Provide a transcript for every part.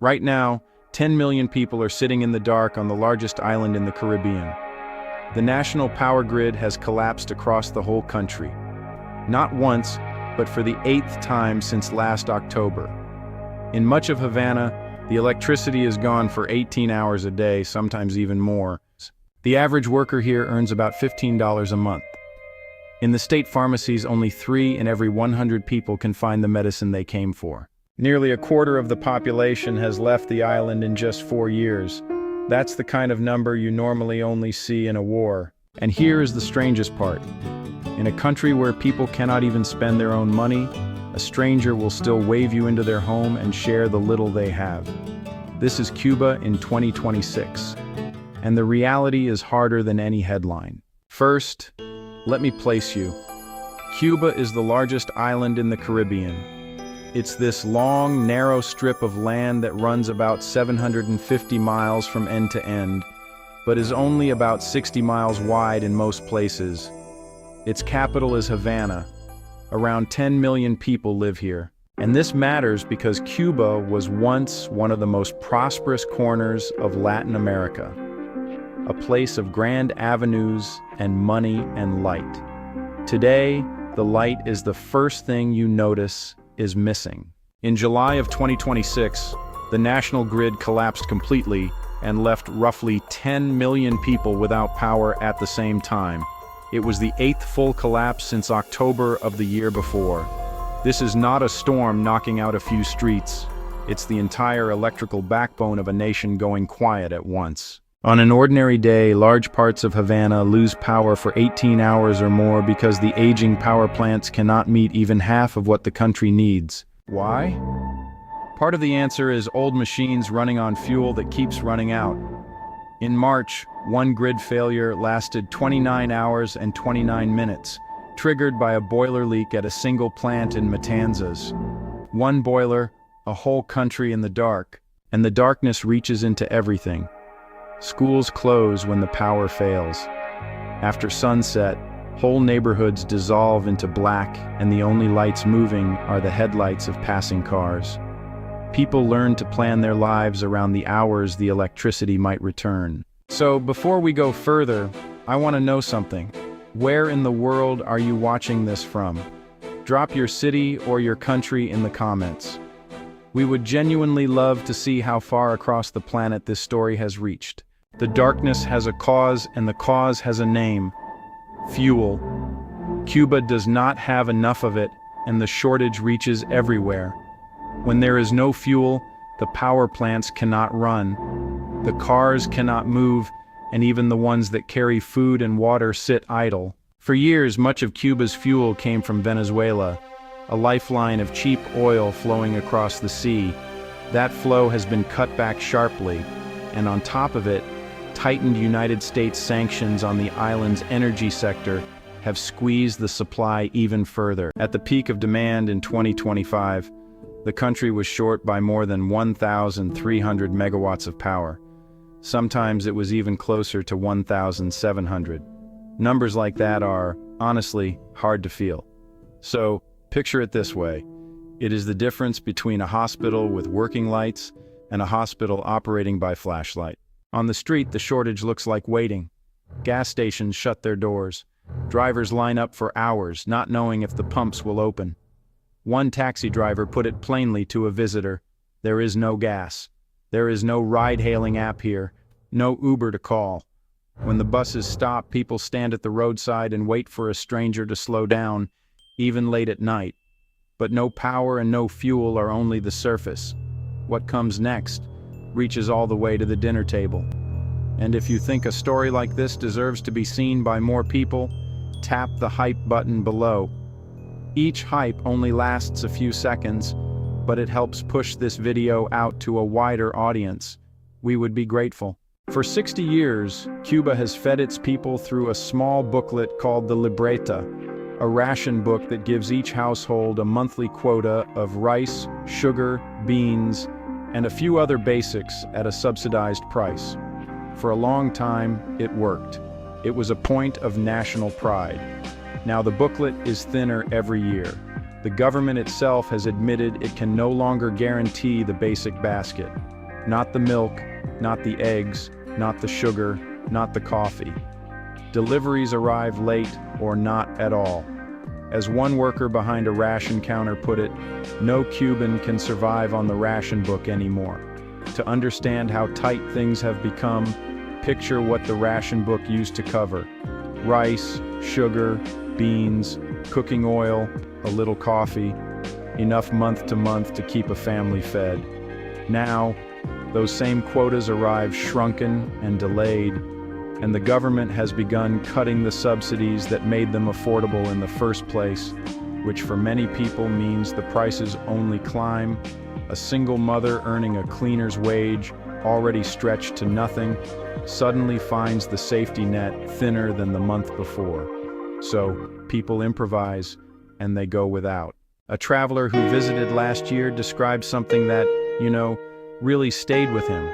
Right now, 10 million people are sitting in the dark on the largest island in the Caribbean. The national power grid has collapsed across the whole country. Not once, but for the 8th time since last October. In much of Havana, the electricity is gone for 18 hours a day, sometimes even more. The average worker here earns about $15 a month. In the state pharmacies, only 3 in every 100 people can find the medicine they came for. Nearly a quarter of the population has left the island in just 4 years. That's the kind of number you normally only see in a war. And here is the strangest part. In a country where people cannot even spend their own money, a stranger will still wave you into their home and share the little they have. This is Cuba in 2026. And the reality is harder than any headline. First, let me place you. Cuba is the largest island in the Caribbean. It's this long, narrow strip of land that runs about 750 miles from end to end, but is only about 60 miles wide in most places. Its capital is Havana. Around 10 million people live here. And this matters because Cuba was once one of the most prosperous corners of Latin America. A place of grand avenues and money and light. Today, the light is the first thing you notice is missing. In July of 2026, the national grid collapsed completely and left roughly 10 million people without power at the same time. It was the 8th full collapse since October of the year before. This is not a storm knocking out a few streets. It's the entire electrical backbone of a nation going quiet at once. On an ordinary day, large parts of Havana lose power for 18 hours or more because the aging power plants cannot meet even half of what the country needs. Why? Part of the answer is old machines running on fuel that keeps running out. In March, one grid failure lasted 29 hours and 29 minutes, triggered by a boiler leak at a single plant in Matanzas. One boiler, a whole country in the dark, and the darkness reaches into everything. Schools close when the power fails. After sunset, whole neighborhoods dissolve into black, and the only lights moving are the headlights of passing cars. People learn to plan their lives around the hours the electricity might return. So before we go further, I want to know something. Where in the world are you watching this from? Drop your city or your country in the comments. We would genuinely love to see how far across the planet this story has reached. The darkness has a cause, and the cause has a name: fuel. Cuba does not have enough of it, and the shortage reaches everywhere. When there is no fuel, the power plants cannot run. The cars cannot move, and even the ones that carry food and water sit idle. For years, much of Cuba's fuel came from Venezuela, a lifeline of cheap oil flowing across the sea. That flow has been cut back sharply, and on top of it, tightened United States sanctions on the island's energy sector have squeezed the supply even further. At the peak of demand in 2025, the country was short by more than 1,300 megawatts of power. Sometimes it was even closer to 1,700. Numbers like that are, honestly, hard to feel. So, picture it this way. It is the difference between a hospital with working lights and a hospital operating by flashlight. On the street, the shortage looks like waiting. Gas stations shut their doors. Drivers line up for hours, not knowing if the pumps will open. One taxi driver put it plainly to a visitor: there is no gas. There is no ride-hailing app here, no Uber to call. When the buses stop, people stand at the roadside and wait for a stranger to slow down, even late at night. But no power and no fuel are only the surface. What comes next reaches all the way to the dinner table. And if you think a story like this deserves to be seen by more people, tap the hype button below. Each hype only lasts a few seconds, but it helps push this video out to a wider audience. We would be grateful. For 60 years, Cuba has fed its people through a small booklet called the Libreta, a ration book that gives each household a monthly quota of rice, sugar, beans, and a few other basics at a subsidized price. For a long time, it worked. It was a point of national pride. Now the booklet is thinner every year. The government itself has admitted it can no longer guarantee the basic basket. Not the milk, not the eggs, not the sugar, not the coffee. Deliveries arrive late or not at all. As one worker behind a ration counter put it, no Cuban can survive on the ration book anymore. To understand how tight things have become, picture what the ration book used to cover: rice, sugar, beans, cooking oil, a little coffee, enough month to month to keep a family fed. Now, those same quotas arrive shrunken and delayed, and the government has begun cutting the subsidies that made them affordable in the first place, which for many people means the prices only climb. A single mother earning a cleaner's wage, already stretched to nothing, suddenly finds the safety net thinner than the month before. So, people improvise, and they go without. A traveler who visited last year described something that, really stayed with him.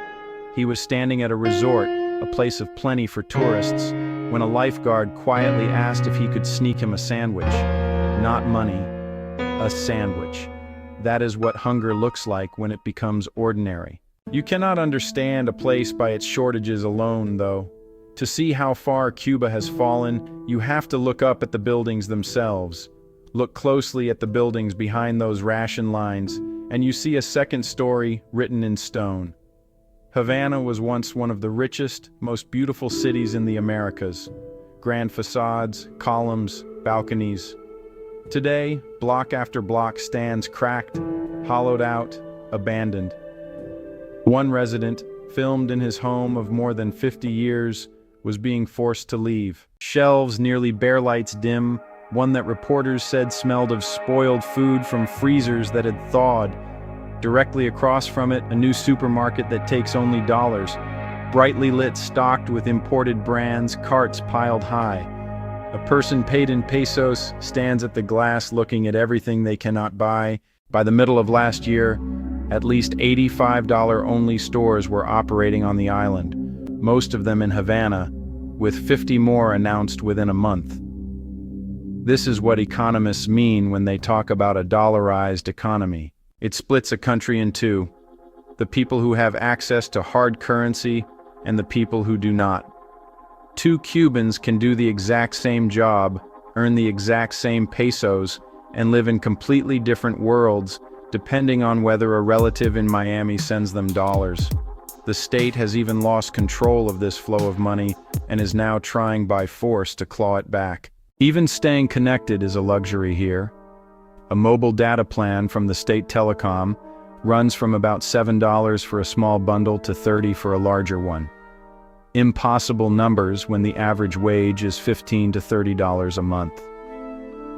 He was standing at a resort, a place of plenty for tourists, when a lifeguard quietly asked if he could sneak him a sandwich. Not money, a sandwich. That is what hunger looks like when it becomes ordinary. You cannot understand a place by its shortages alone, though. To see how far Cuba has fallen, you have to look up at the buildings themselves. Look closely at the buildings behind those ration lines, and you see a second story written in stone. Havana was once one of the richest, most beautiful cities in the Americas. Grand facades, columns, balconies. Today, block after block stands cracked, hollowed out, abandoned. One resident, filmed in his home of more than 50 years, was being forced to leave. Shelves nearly bare lights dim, one that reporters said smelled of spoiled food from freezers that had thawed. Directly across from it, a new supermarket that takes only dollars. Brightly lit, stocked with imported brands, carts piled high. A person paid in pesos stands at the glass looking at everything they cannot buy. By the middle of last year, at least $85-only stores were operating on the island, most of them in Havana, with 50 more announced within a month. This is what economists mean when they talk about a dollarized economy. It splits a country in two: the people who have access to hard currency and the people who do not. Two Cubans can do the exact same job, earn the exact same pesos, and live in completely different worlds, depending on whether a relative in Miami sends them dollars. The state has even lost control of this flow of money and is now trying by force to claw it back. Even staying connected is a luxury here. A mobile data plan from the state telecom runs from about $7 for a small bundle to $30 for a larger one. Impossible numbers when the average wage is $15 to $30 a month.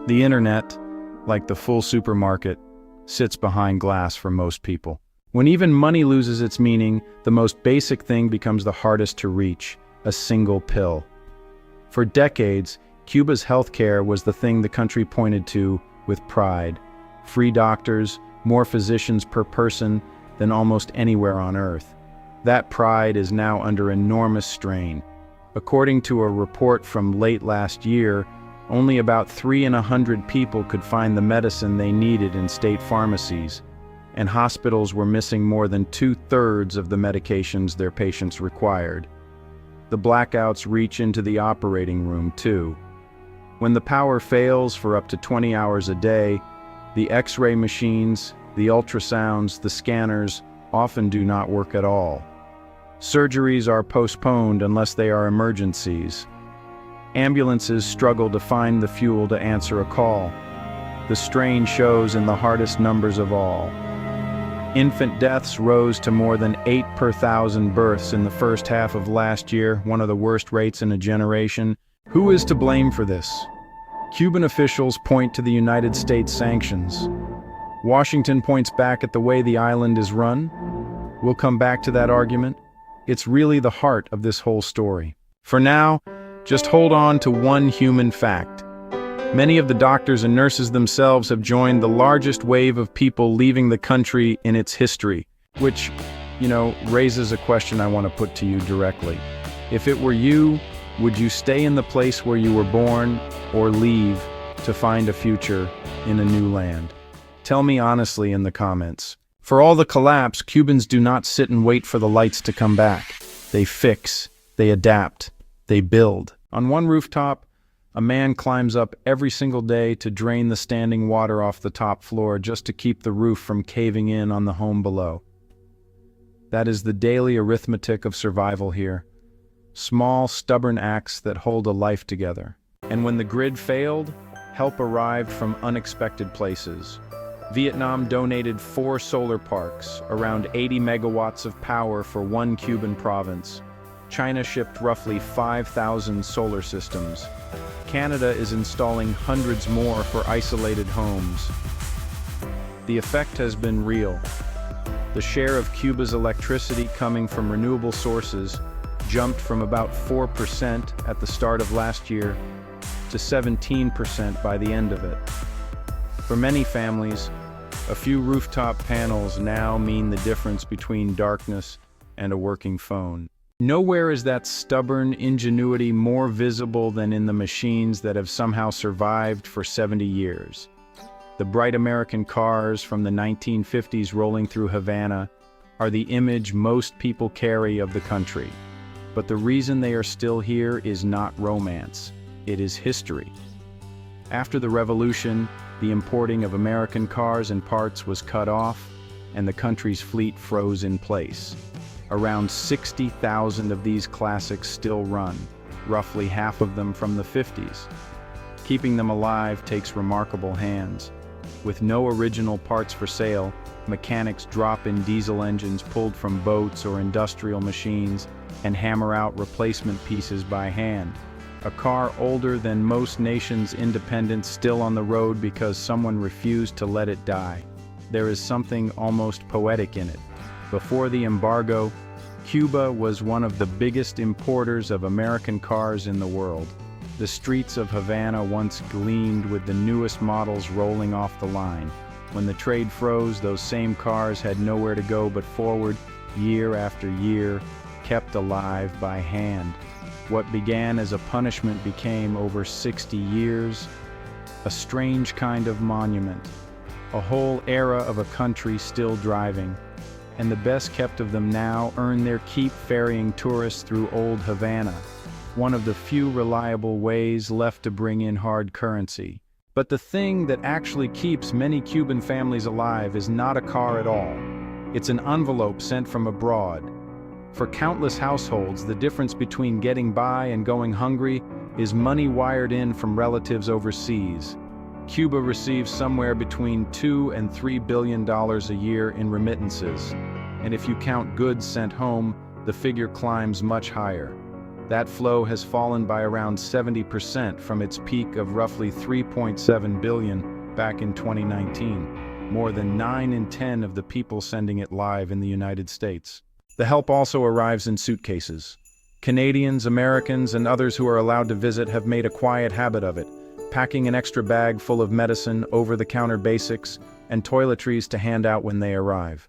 The internet, like the full supermarket, sits behind glass for most people. When even money loses its meaning, the most basic thing becomes the hardest to reach: a single pill. For decades, Cuba's healthcare was the thing the country pointed to with pride. Free doctors, more physicians per person than almost anywhere on Earth. That pride is now under enormous strain. According to a report from late last year, only about 3 in 100 people could find the medicine they needed in state pharmacies, and hospitals were missing more than 2/3 of the medications their patients required. The blackouts reach into the operating room, too. When the power fails for up to 20 hours a day, the X-ray machines, the ultrasounds, the scanners often do not work at all. Surgeries are postponed unless they are emergencies. Ambulances struggle to find the fuel to answer a call. The strain shows in the hardest numbers of all. Infant deaths rose to more than 8 per 1,000 births in the first half of last year, one of the worst rates in a generation. Who is to blame for this? Cuban officials point to the United States sanctions. Washington points back at the way the island is run. We'll come back to that argument. It's really the heart of this whole story. For now, just hold on to one human fact. Many of the doctors and nurses themselves have joined the largest wave of people leaving the country in its history, which, raises a question I want to put to you directly. If it were you, would you stay in the place where you were born or leave? to find a future in a new land? Tell me honestly in the comments. For all the collapse, Cubans do not sit and wait for the lights to come back. They fix, they adapt, they build. On one rooftop, a man climbs up every single day to drain the standing water off the top floor just to keep the roof from caving in on the home below. That is the daily arithmetic of survival here. Small, stubborn acts that hold a life together. And when the grid failed, help arrived from unexpected places. Vietnam donated 4 solar parks, around 80 megawatts of power for one Cuban province. China shipped roughly 5,000 solar systems. Canada is installing hundreds more for isolated homes. The effect has been real. The share of Cuba's electricity coming from renewable sources jumped from about 4% at the start of last year to 17% by the end of it. For many families, a few rooftop panels now mean the difference between darkness and a working phone. Nowhere is that stubborn ingenuity more visible than in the machines that have somehow survived for 70 years. The bright American cars from the 1950s rolling through Havana are the image most people carry of the country. But the reason they are still here is not romance, it is history. After the revolution, the importing of American cars and parts was cut off, and the country's fleet froze in place. Around 60,000 of these classics still run, roughly half of them from the 50s. Keeping them alive takes remarkable hands. With no original parts for sale, mechanics drop in diesel engines pulled from boats or industrial machines and hammer out replacement pieces by hand. A car older than most nations' independence still on the road because someone refused to let it die. There is something almost poetic in it. Before the embargo, Cuba was one of the biggest importers of American cars in the world. The streets of Havana once gleamed with the newest models rolling off the line. When the trade froze, those same cars had nowhere to go but forward, year after year, kept alive by hand. What began as a punishment became, over 60 years, a strange kind of monument. A whole era of a country still driving. And the best kept of them now earn their keep ferrying tourists through old Havana, one of the few reliable ways left to bring in hard currency. But the thing that actually keeps many Cuban families alive is not a car at all. It's an envelope sent from abroad. For countless households, the difference between getting by and going hungry is money wired in from relatives overseas. Cuba receives somewhere between $2 and $3 billion a year in remittances. And if you count goods sent home, the figure climbs much higher. That flow has fallen by around 70% from its peak of roughly $3.7 billion back in 2019. More than 9 in 10 of the people sending it live in the United States. The help also arrives in suitcases. Canadians, Americans, and others who are allowed to visit have made a quiet habit of it, packing an extra bag full of medicine, over-the-counter basics, and toiletries to hand out when they arrive.